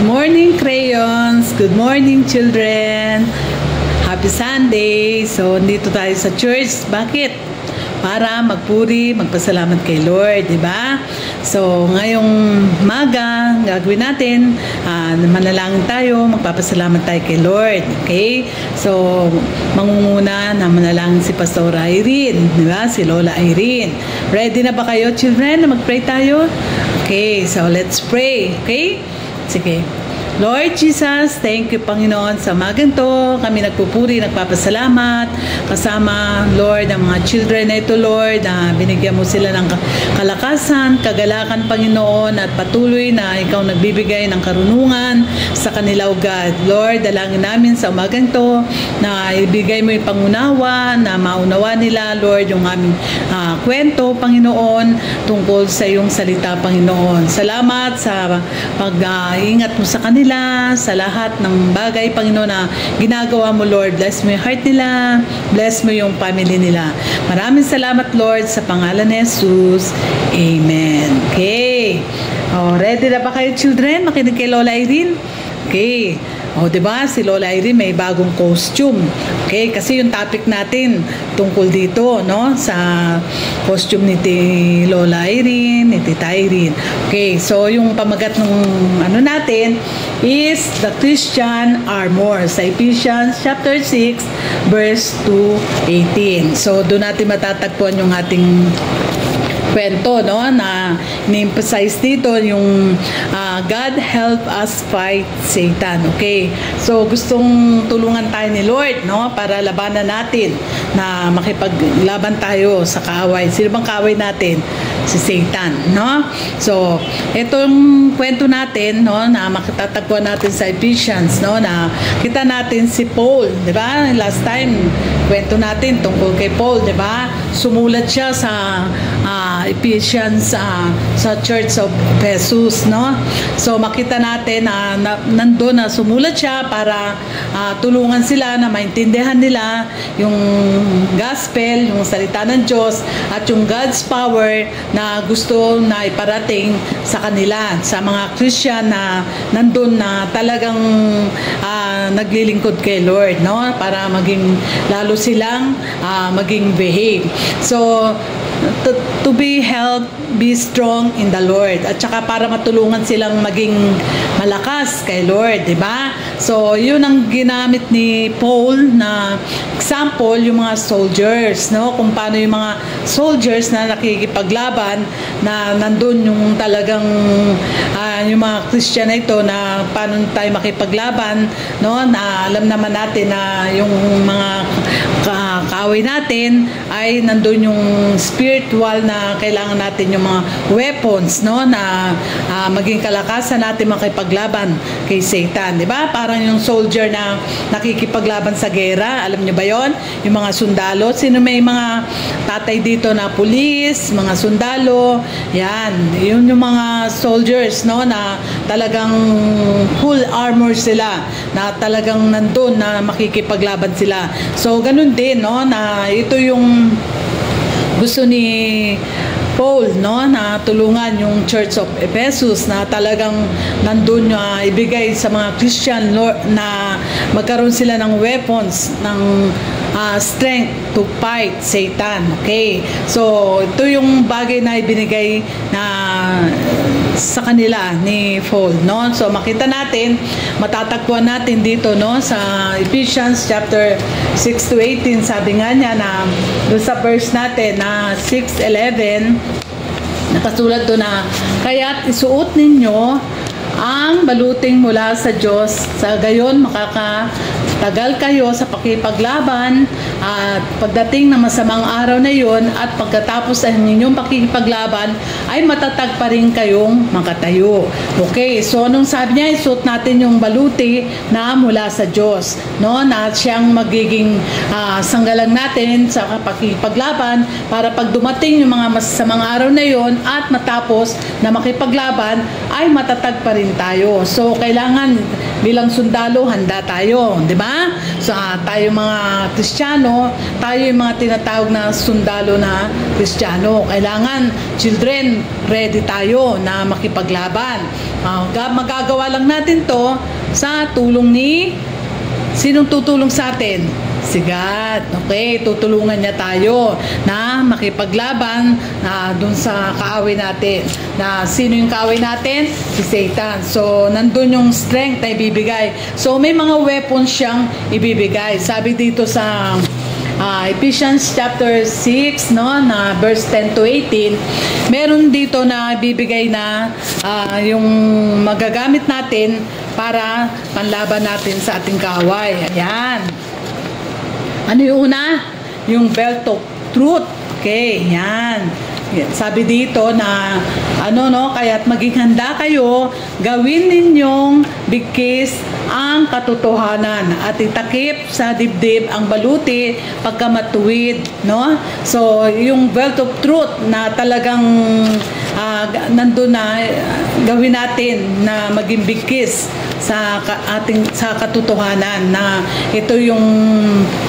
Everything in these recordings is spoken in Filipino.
morning, crayons! Good morning, children! Happy Sunday! So, dito tayo sa church. Bakit? Para magpuri, magpasalamat kay Lord, di ba? So, ngayong maga, gagawin natin, manalangin tayo, magpapasalamat tayo kay Lord. Okay? So, mangunguna na manalangin si Pastor Irene, di ba? Si Lola Irene. Ready na ba kayo, children, na mag-pray tayo? Okay, so let's pray. Okay? Sige. Lord Jesus, thank you, Panginoon, sa umagang to. Kami nagpupuri, nagpapasalamat. Kasama, Lord, ang mga children na ito, Lord, na binigyan mo sila ng kalakasan, kagalakan, Panginoon, at patuloy na ikaw nagbibigay ng karunungan sa kanila, O God. Lord, dalangin namin sa umagang to na ibigay mo yung pangunawa, na maunawa nila, Lord, yung aming kwento, Panginoon, tungkol sa iyong salita, Panginoon. Salamat sa pag-ingat mo sa kanila, sa lahat ng bagay, Panginoon, na ginagawa mo, Lord. Bless mo yung heart nila, bless mo yung family nila. Maraming salamat, Lord, sa pangalan ni Jesus. Amen. Okay. Ready na ba kayo, children? Makinig kay Lola Irene? Okay. Diba? Si Lola Irene may bagong costume. Okay? Kasi yung topic natin tungkol dito, no? Sa costume ni Lola Irene, ni Tita Irene. Okay, so yung pamagat ng natin is the Christian armor sa Ephesians chapter 6 verse 2:18. So doon natin matatagpuan yung ating kwento, no, na ni-emphasize dito yung God help us fight Satan. Okay, so gustong tulungan tayo ni Lord, no, para labanan natin, na makipaglaban tayo sa kaaway. Sino bang kaaway natin? Si Satan, no? So itong kwento natin, no, na makitatagpuan natin sa Ephesians, no, na kita natin si Paul, di ba? Last time kwento natin tungkol kay Paul, di ba? Sumulat siya sa Ephesians sa Church of Ephesus, no? So makita natin na nandoon na sumulat siya para tulungan sila na maintindihan nila yung gospel, yung salita ng Diyos, at yung God's power na gusto na iparating sa kanila, sa mga Christian na nandoon na talagang naglilingkod kay Lord, no? Para maging lalo silang maging behave. So to be healthy, be strong in the Lord, at saka para matulungan silang maging malakas kay Lord, di ba? So yun ang ginamit ni Paul na example, yung mga soldiers, no, kung paano yung mga soldiers na nakikipaglaban, na nandun yung talagang yung mga Christian na ito, na paano tayo makipaglaban, no, na alam naman natin na yung mga kaaway natin ay nandun yung spiritual, na kailangan natin yung mga weapons, no, na maging kalakasan natin makipaglaban kay Satan, di ba? Parang yung soldier na nakikipaglaban sa gera, alam niyo ba yon? Yung mga sundalo, sino may mga tatay dito na pulis, mga sundalo, yan, yun yung mga soldiers, no, na talagang full armor sila, na talagang nandun na makikipaglaban sila. So ganun din, no, na ito yung gusto ni Paul, no, na tulungan yung Church of Ephesus, na talagang nandun ibigay sa mga Christian na magkaroon sila ng weapons, ng strength to fight Satan. Okay, so ito yung bagay na ibinigay na sa kanila ni Paul, no? So makita natin, matatagpuan natin dito, no, sa Ephesians chapter 6 to 18, sabi nga niya na doon sa verse natin na 6:11, nakasulat doon na, kaya't isuot ninyo ang baluting mula sa Diyos, sa gayon makakatagal kayo sa pakipaglaban, at pagdating ng masamang araw na yon, at pagkatapos ng inyong pakipaglaban ay matatag pa rin kayong makatayo. Okay, so anong sabi niya? Isuot natin yung baluti na mula sa Diyos, no, na siyang magiging sanggalang natin sa pakipaglaban, para pag dumating yung mga masamang araw na yon at matapos na makipaglaban ay matatag pa rin tayo. So kailangan bilang sundalo handa tayo, di ba? So tayo mga Kristiyano, tayo yung mga tinatawag na sundalo na Kristiyano. Kailangan, children, ready tayo na makipaglaban. Magagawa lang natin to sa tulong ni, sinong tutulong sa atin? Si God. Okay, tutulungan niya tayo na makipaglaban dun sa kaaway natin. Na sino yung kaaway natin? Si Satan. So, nandun yung strength na ibibigay. So, may mga weapons siyang ibibigay. Sabi dito sa Ephesians chapter 6, no, na verse 10 to 18, meron dito na ibibigay na yung magagamit natin para panlaban natin sa ating kaaway. Ayan. Ano yung una? Yung belt of truth. Okay, yan. Sabi dito na kaya't maging handa kayo, gawin ninyong bigkis ang katotohanan at itakip sa dibdib ang baluti pagkamatuwid, no? So, yung belt of truth na talagang nandun na gawin natin na maging bigkis sa katotohanan, na ito yung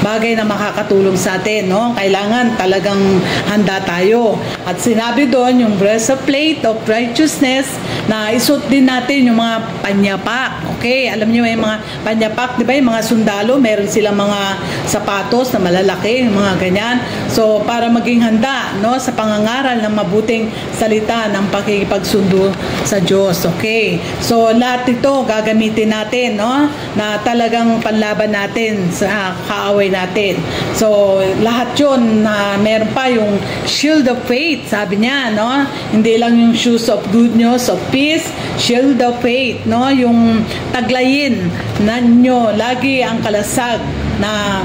bagay na makakatulong sa atin, no? Kailangan talagang handa tayo. At sinabi doon yung breastplate of righteousness na isuot din natin yung mga panyapak. Okay, alam niyo yung mga panyapak, di ba? Yung mga sundalo, meron silang mga sapatos na malalaki, mga ganyan. So, para maging handa, no, sa pangangaral ng mabuting salita ng pakikipagsundo sa Diyos. Okay, so lahat ito gagamitin natin, no, na talagang panlaban natin sa kaaway natin. So, lahat yun na meron pa yung shield of faith, sabi niya, no? Hindi lang yung shoes of good news of peace, shield of faith, no? Yung taglayin na nyo lagi ang kalasag na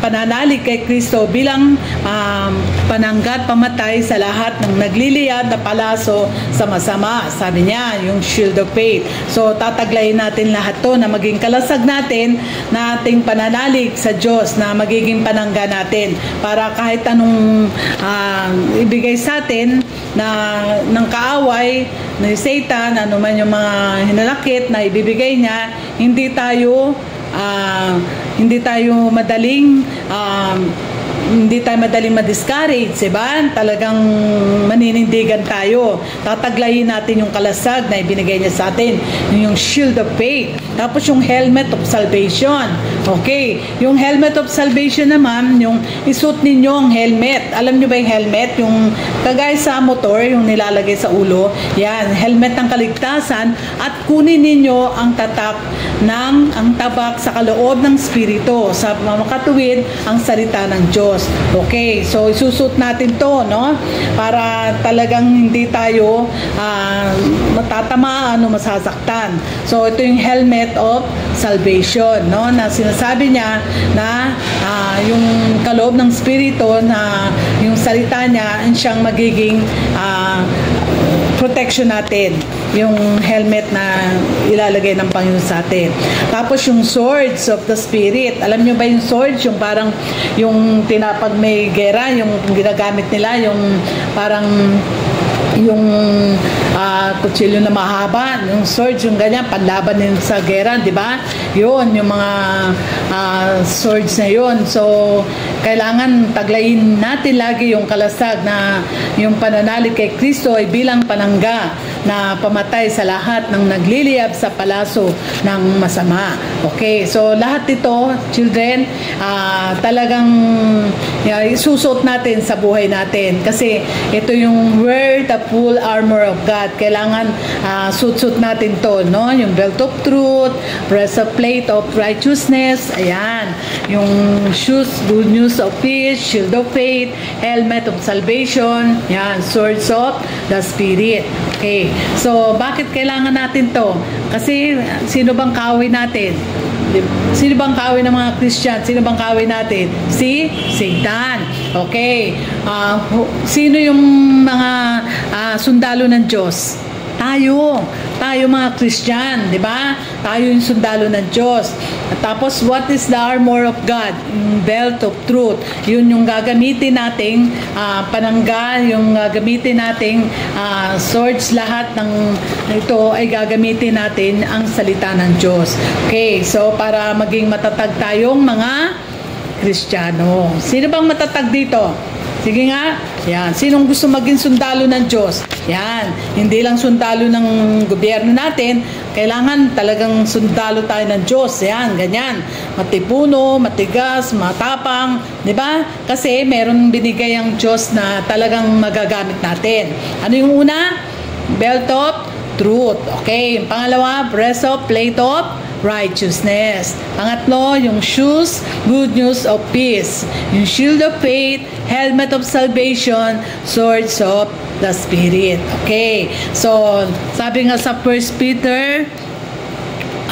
pananalig kay Kristo bilang pananggat pamatay sa lahat ng nagliliyad na palaso sa masama. Sabi niya, yung shield of faith. So, tataglayin natin lahat to na maging kalasag natin na ating pananalig sa Diyos, na magiging panangga natin para kahit anong ibigay sa atin ng kaaway ni Satan, ano man yung mga hinalakit na ibibigay niya, hindi tayo madaling ma-discourage, diba? Talagang maninindigan tayo. Tataglayin natin yung kalasag na ibinigay niya sa atin, yung shield of faith. Tapos yung helmet of salvation. Okay, yung helmet of salvation naman, yung isuot ninyo ang helmet. Alam nyo ba yung helmet? Yung kagaya sa motor, yung nilalagay sa ulo. Yan, helmet ng kaligtasan. At kunin ninyo ang tatak ang tabak sa kaloob ng Espiritu, sa makatuwid ang salita ng Diyos. Okay, so isusut natin to, no? Para talagang hindi tayo matatamaan o masasaktan. So ito yung helmet of salvation, no? Na sinasabi niya na yung kaloob ng Espiritu, na yung salita niya ang siyang magiging protection natin, yung helmet na ilalagay ng Panginoon sa atin. Tapos yung swords of the Spirit. Alam nyo ba yung swords? Yung parang, yung tinapag may gera, yung ginagamit nila, yung parang yung kutsilyo na mahaba, yung swords, yung ganyan, panlaban din sa gera, di ba? Yun, yung mga swords na yun. So, kailangan taglayin natin lagi yung kalasag na yung pananalig kay Kristo ay bilang panangga na pamatay sa lahat ng nagliliyab sa palaso ng masama. Okay, so lahat ito, children, talagang isusot natin sa buhay natin, kasi ito yung wear the full armor of God. Kailangan suit natin to, no? Yung belt of truth, breastplate of righteousness, ayan, yung shoes, good news of peace, shield of faith, helmet of salvation, yan, swords of the Spirit. Okay, so bakit kailangan natin to? Kasi sino bang kaaway natin? Sino bang kaaway ng mga Christian? Sino bang kaaway natin? Si Satan. Okay. Sino yung mga sundalo ng Diyos? Tayo mga Christian, di ba? Tayo yung sundalo ng Diyos. At tapos, what is the armor of God? Yung belt of truth. Yun yung gagamitin nating panangga, yung gagamitin nating swords, lahat ng ito ay gagamitin natin ang salita ng Diyos. Okay, so para maging matatag tayong mga Kristiyano. Sino bang matatag dito? Sige nga. Yan. Sinong gusto maging sundalo ng Diyos? Yan. Hindi lang sundalo ng gobyerno natin. Kailangan talagang sundalo tayo ng Diyos. Yan. Ganyan. Matipuno, matigas, matapang. Diba? Kasi meron binigay ang Diyos na talagang magagamit natin. Ano yung una? Belt of truth. Okay. Yung pangalawa, breastplate of righteousness. Pangatlo, yung shoes, good news of peace. Yung shield of faith, helmet of salvation, swords of the Spirit. Okay. So, sabi nga sa 1 Peter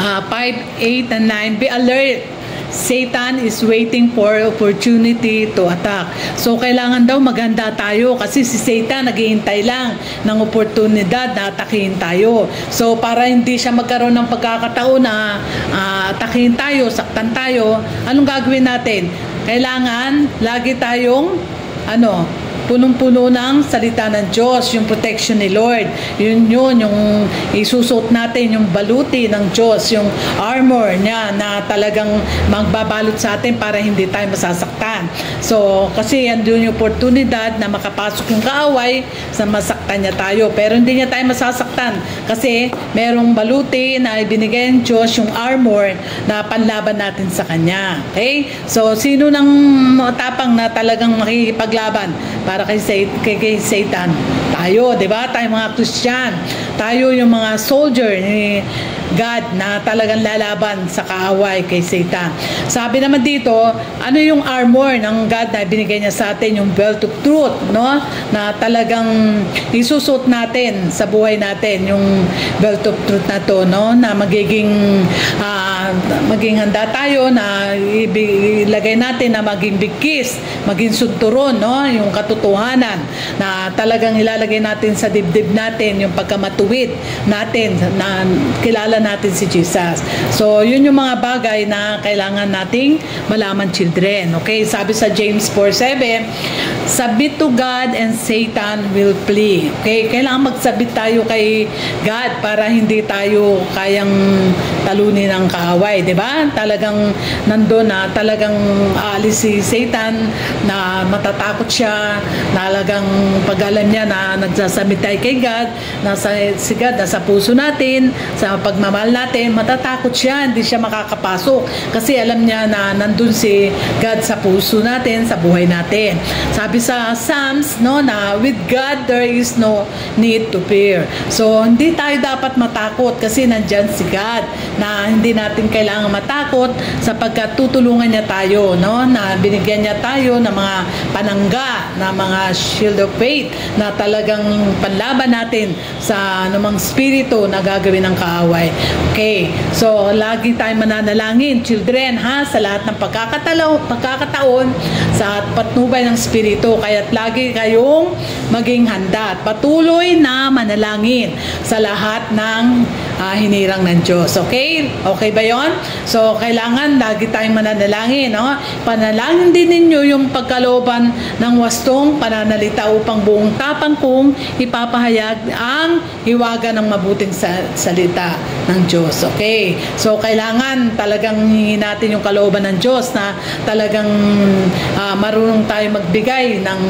5, 8, and 9, be alert. Satan is waiting for opportunity to attack. So, kailangan daw maghanda tayo kasi si Satan naghihintay lang ng oportunidad na atakihin tayo. So, para hindi siya magkaroon ng pagkakataon na atakihin tayo, saktan tayo, anong gagawin natin? Kailangan lagi tayong punong-puno ng salita ng Diyos, yung protection ni Lord. Yun, yung isusot natin, yung baluti ng Diyos, yung armor niya na talagang magbabalot sa atin para hindi tayo masasaktan. So, kasi yan yung oportunidad na makapasok yung kaaway sa masaktan niya tayo. Pero hindi niya tayo masasaktan kasi merong baluti na ibinigay ng Diyos, yung armor na panlaban natin sa Kanya. Okay? So, sino nang matapang na talagang makikipaglaban para kay Satan? Tayo, di ba? Tayo mga Christian. Tayo yung mga soldier ni God na talagang lalaban sa kaaway kay Satan. Sabi naman dito, ano yung armor ng God na binigay niya sa atin? Yung belt of truth, no? Na talagang isusot natin sa buhay natin, yung belt of truth na to, no? Na maging handa tayo na ilagay natin na maging bigkis, maging sunturon, no? Yung katotohanan na talagang ilalagay natin sa dibdib natin, yung pagkamatuwid natin na kilala natin si Jesus. So, yun yung mga bagay na kailangan nating malaman, children. Okay? Sabi sa James 4:7, submit to God and Satan will flee. Okay? Kailangan magsabit tayo kay God para hindi tayo kayang talunin ng kaaway. Diba? Talagang nandun na talagang aalis si Satan na matatakot siya, talagang pag alam niya na nagsasabit tayo kay God, si God nasa puso natin, sa pagmamahal natin, matatakot siya, hindi siya makakapasok kasi alam niya na nandun si God sa puso natin, sa buhay natin. Sabi sa Psalms, no, na with God there is no need to fear. So, hindi tayo dapat matakot kasi nandyan si God na hindi natin kailangan matakot sapagkat tutulungan niya tayo, no, na binigyan niya tayo ng mga panangga, na mga shield of faith na talagang panlaban natin sa anumang spirito na gagawin ng kaaway. Okay, so lagi tayong mananalangin, children, ha, sa lahat ng pagkakataon sa patnubay ng spirito. Kaya't lagi kayong maging handa at patuloy na manalangin sa lahat ng hinirang ng Diyos. Okay? Okay ba yon? So, kailangan lagi tayong mananalangin. No? Panalangin din ninyo yung pagkalooban ng wastong pananalita upang buong tapang kong ipapahayag ang hiwaga ng mabuting salita ng Diyos. Okay? So, kailangan talagang hingin natin yung kalooban ng Diyos na talagang marunong tayo magbigay ng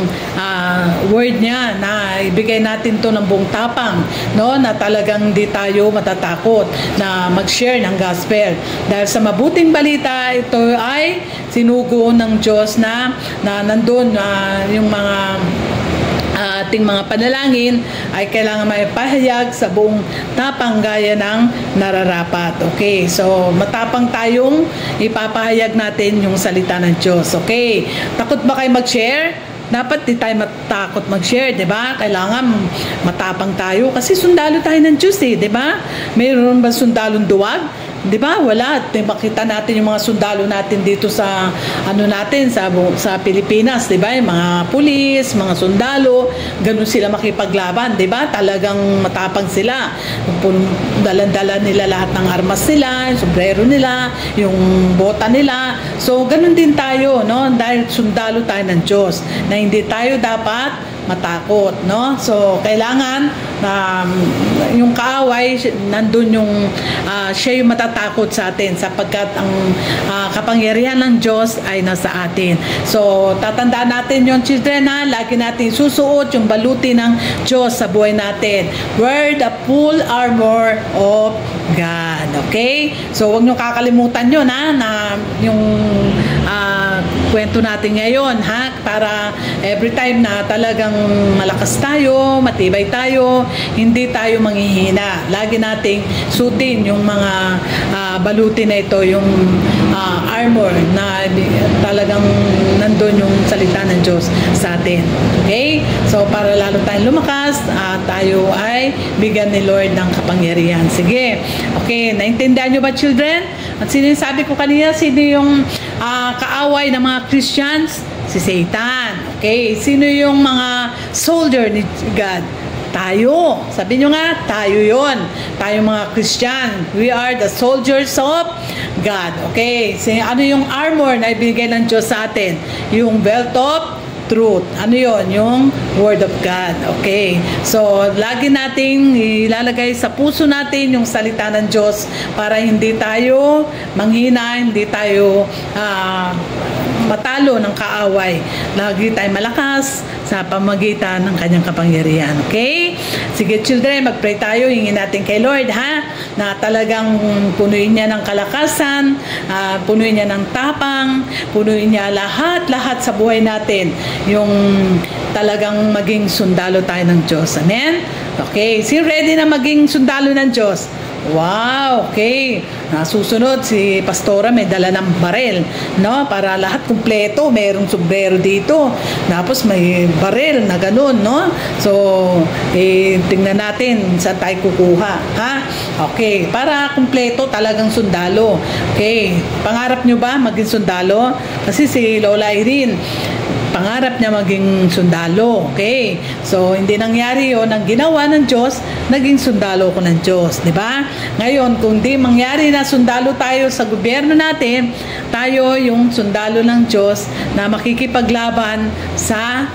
word niya, na ibigay natin to ng buong tapang, no? Na talagang di tayo matatakot na mag-share ng gospel. Dahil sa mabuting balita, ito ay sinugo ng Diyos na nandun yung mga ating mga panalangin ay kailangan may pahayag sa buong tapang gaya ng nararapat. Okay, so matapang tayong ipapahayag natin yung salita ng Diyos. Okay, takot ba kayo mag-share? Dapat di tayo matakot mag-share, di ba? Kailangan matapang tayo kasi sundalo tayo ng Diyos, di ba? Mayroon ba sundalong duwag? Di ba? Wala. Makita natin yung mga sundalo natin dito sa sa Pilipinas, di ba? Yung mga pulis, mga sundalo, ganun sila makipaglaban, di ba? Talagang matapang sila. Dalan-dala nila lahat ng armas nila, yung sombrero nila, yung bota nila. So, ganun din tayo, no? Dahil sundalo tayo ng Diyos, na hindi tayo dapat matakot, no? So, kailangan yung kaaway, nandun yung siya yung matatakot sa atin sapagkat ang kapangyarihan ng Diyos ay nasa atin. So, tatandaan natin yung children ha, lagi natin susuot yung baluti ng Diyos sa buhay natin. Wear the full armor of God. Okay? So, huwag nyo kakalimutan yun ha, na yung kwento natin ngayon ha, para every time na talagang malakas tayo, matibay tayo, hindi tayo manghihina. Lagi nating sutin yung mga baluti na ito, yung armor na talagang nandun yung salita ng Diyos sa atin. Okay? So, para lalo tayong lumakas, tayo ay bigyan ni Lord ng kapangyarihan. Sige. Okay, naintindihan nyo ba, children? At sino yung sabi ko kanina, sino yung kaaway ng mga Christians? Si Satan. Okay, sino yung mga soldier ni God? Tayo. Sabi nyo nga, tayo yon. Tayo mga Christian. We are the soldiers of God. Okay, so, ano yung armor na ibigay ng Diyos sa atin? Yung belt of truth. Ano yon? Yung Word of God. Okay. So, lagi nating ilalagay sa puso natin yung salita ng Diyos para hindi tayo manghina, hindi tayo matalo ng kaaway. Lagi tayo malakas sa pamagitan ng kanyang kapangyarihan. Okay? Sige children, mag-pray tayo. Hingin natin kay Lord ha, na talagang punuin niya ng kalakasan, punuin niya ng tapang, punuin niya lahat sa buhay natin. Yung talagang maging sundalo tayo ng Diyos. Amen? Okay. Si ready na maging sundalo ng Diyos? Wow, okay. Susunod si Pastora may dala ng barel, no? Para lahat kumpleto, mayroong sombrero dito. Tapos may barel na ganun, no? So, tingnan natin saan tayo kukuha, ha? Okay, para kumpleto talagang sundalo. Okay, pangarap nyo ba maging sundalo? Kasi si Lola Irene, pangarap niya maging sundalo. Okay? So, hindi nangyari yun. Ang ginawa ng Diyos, naging sundalo ko ng Diyos. Diba? Ngayon, kung di mangyari na sundalo tayo sa gobyerno natin, tayo yung sundalo ng Diyos na makikipaglaban sa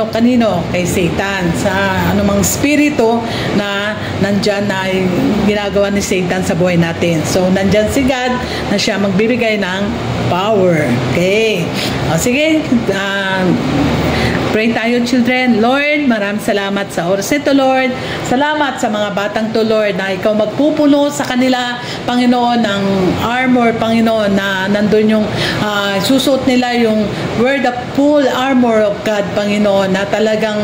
kanino? Kay Satan. Sa anumang spirito na nandyan na ginagawa ni Satan sa buhay natin. So, nandyan si God na siya magbibigay ng power. Okay. O, sige. Pray tayo, children. Lord, maraming salamat sa oras ito, Lord. Salamat sa mga batang to, Lord, na ikaw magpupuno sa kanila, Panginoon, ng armor, Panginoon, na nandun yung susuot nila yung word of full armor of God, Panginoon, na talagang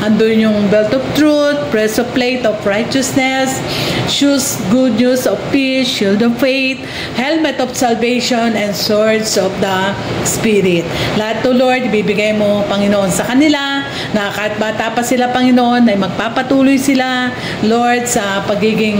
andun yung belt of truth, breastplate of righteousness, shoes, good news of peace, shield of faith, helmet of salvation, and swords of the Spirit. Lahat to, Lord, ibibigay mo, Panginoon, sa kanila, na kahit bata pa sila, Panginoon, ay magpapatuloy sila, Lord, sa pagiging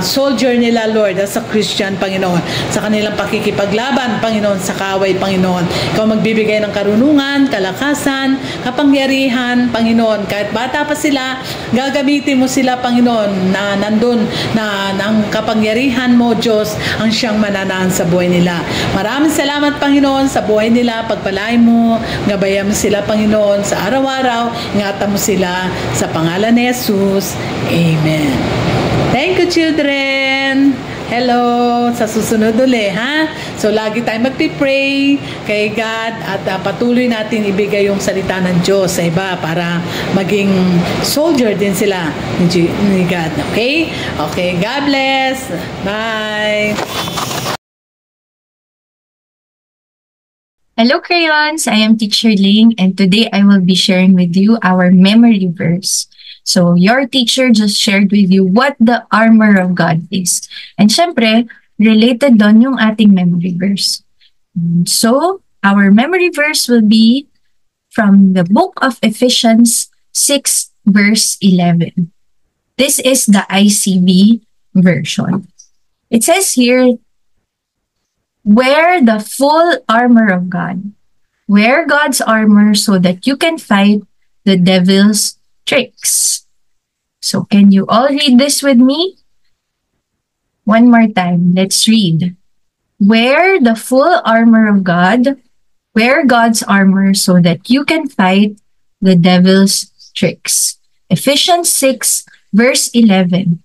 soldier nila, Lord, as a Christian, Panginoon, sa kanilang pakikipaglaban, Panginoon, sa kaaway, Panginoon. Ikaw magbibigay ng karunungan, kalakasan, kapangyarihan, Panginoon, kahit bata pa sila, gagamitin mo sila, Panginoon, na nandun, na ang kapangyarihan mo, Diyos, ang siyang mananahan sa buhay nila. Maraming salamat, Panginoon, sa buhay nila, pagpalain mo, gabayan mo sila, Panginoon, sa araw-araw, ingatan mo sila sa pangalan ni Jesus. Amen. Thank you, children. Hello, sa susunod ulit, ha? So, lagi tayong magpipray kay God at patuloy natin ibigay yung salita ng Diyos sa iba para maging soldier din sila ni God. Okay? Okay, God bless. Bye. Hello, crayons! I am Teacher Ling, and today I will be sharing with you our memory verse. So, your teacher just shared with you what the armor of God is. And syempre, related doon yung ating memory verse. So, our memory verse will be from the book of Ephesians 6, verse 11. This is the ICB version. It says here, wear the full armor of God. Wear God's armor so that you can fight the devil's tricks. So can you all read this with me? One more time. Let's read. Wear the full armor of God. Wear God's armor so that you can fight the devil's tricks. Ephesians 6 verse 11.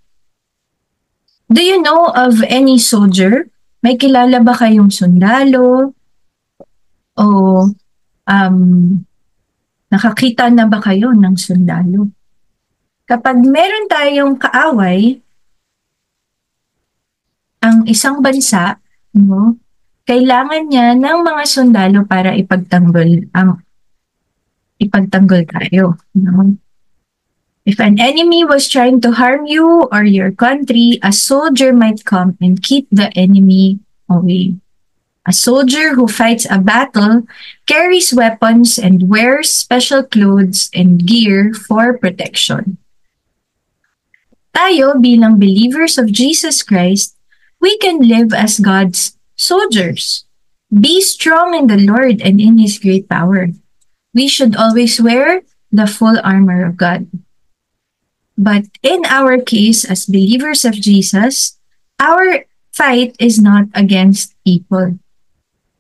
Do you know of any soldier? May kilala ba kayong sundalo? O nakakita na ba kayo ng sundalo? Kapag meron tayong kaaway, ang isang bansa, no, kailangan niya ng mga sundalo para ipagtanggol tayo. No? If an enemy was trying to harm you or your country, a soldier might come and keep the enemy away. A soldier who fights a battle carries weapons and wears special clothes and gear for protection. Tayo bilang believers of Jesus Christ, we can live as God's soldiers. Be strong in the Lord and in His great power. We should always wear the full armor of God. But in our case, as believers of Jesus, our fight is not against people.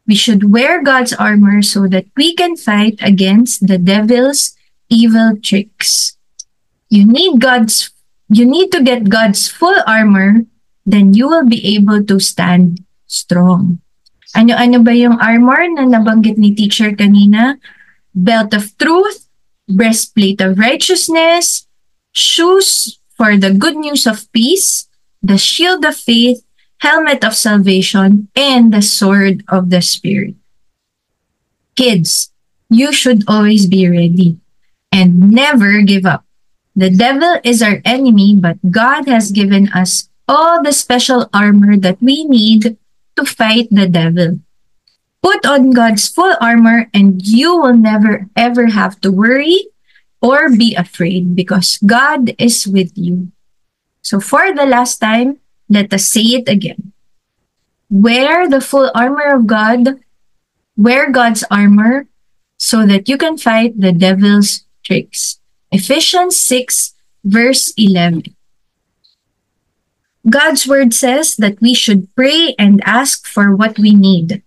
We should wear God's armor so that we can fight against the devil's evil tricks. You need to get God's full armor, then you will be able to stand strong. Ano-ano ba yung armor na nabanggit ni teacher kanina? Belt of truth, breastplate of righteousness, shoes for the good news of peace, the shield of faith, helmet of salvation, and the sword of the Spirit. Kids, you should always be ready and never give up. The devil is our enemy, but God has given us all the special armor that we need to fight the devil. Put on God's full armor and you will never ever have to worry or be afraid because God is with you. So for the last time, let us say it again. Wear the full armor of God. Wear God's armor so that you can fight the devil's tricks. Ephesians 6 verse 11. God's word says that we should pray and ask for what we need.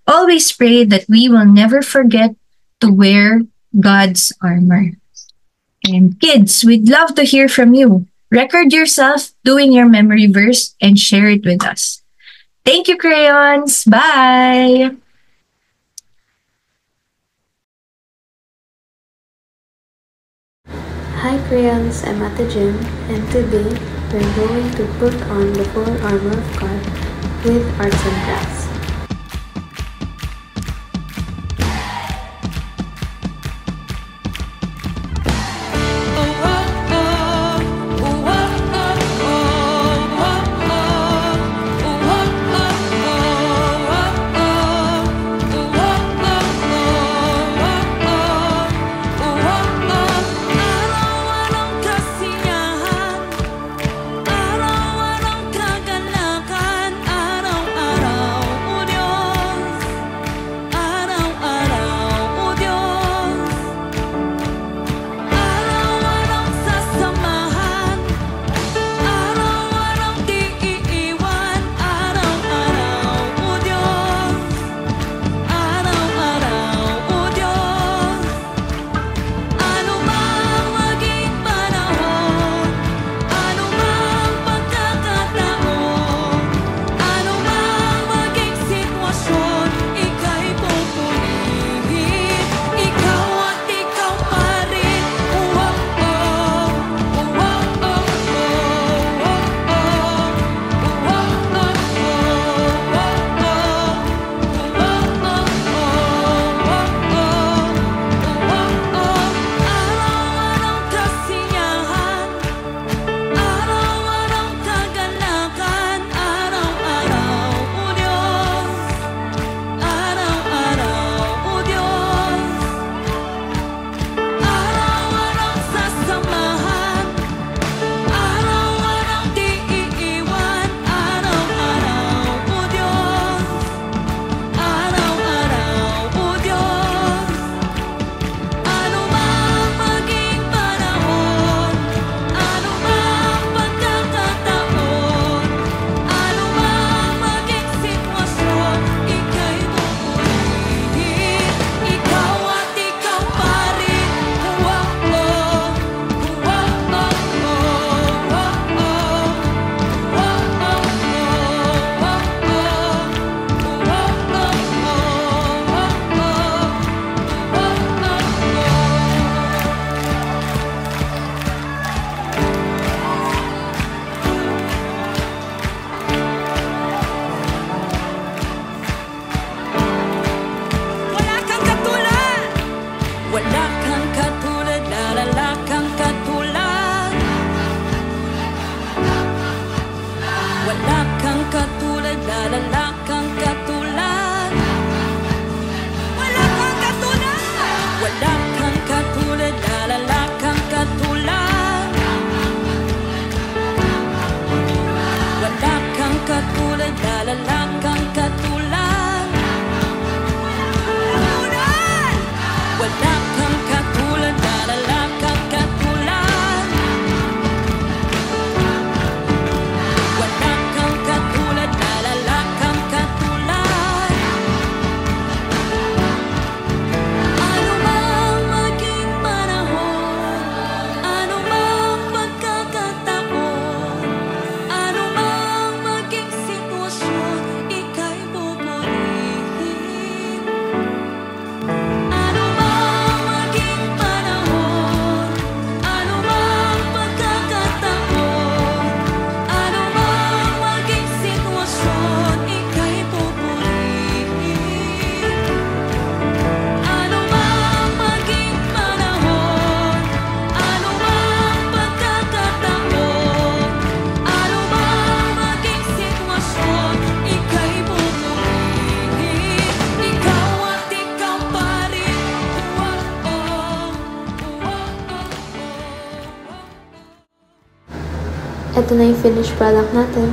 Always pray that we will never forget to wear God's armor. And kids, we'd love to hear from you. Record yourself doing your memory verse and share it with us. Thank you, crayons. Bye! Hi crayons, I'm Ate Jim, and today we're going to put on the full armor of God with arts and crafts. Araw-araw kaganakan, araw-araw Ito na yung finished product natin.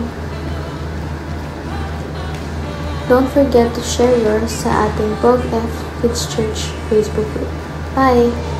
Don't forget to share yours sa ating PogF Kids Church Facebook group. Bye!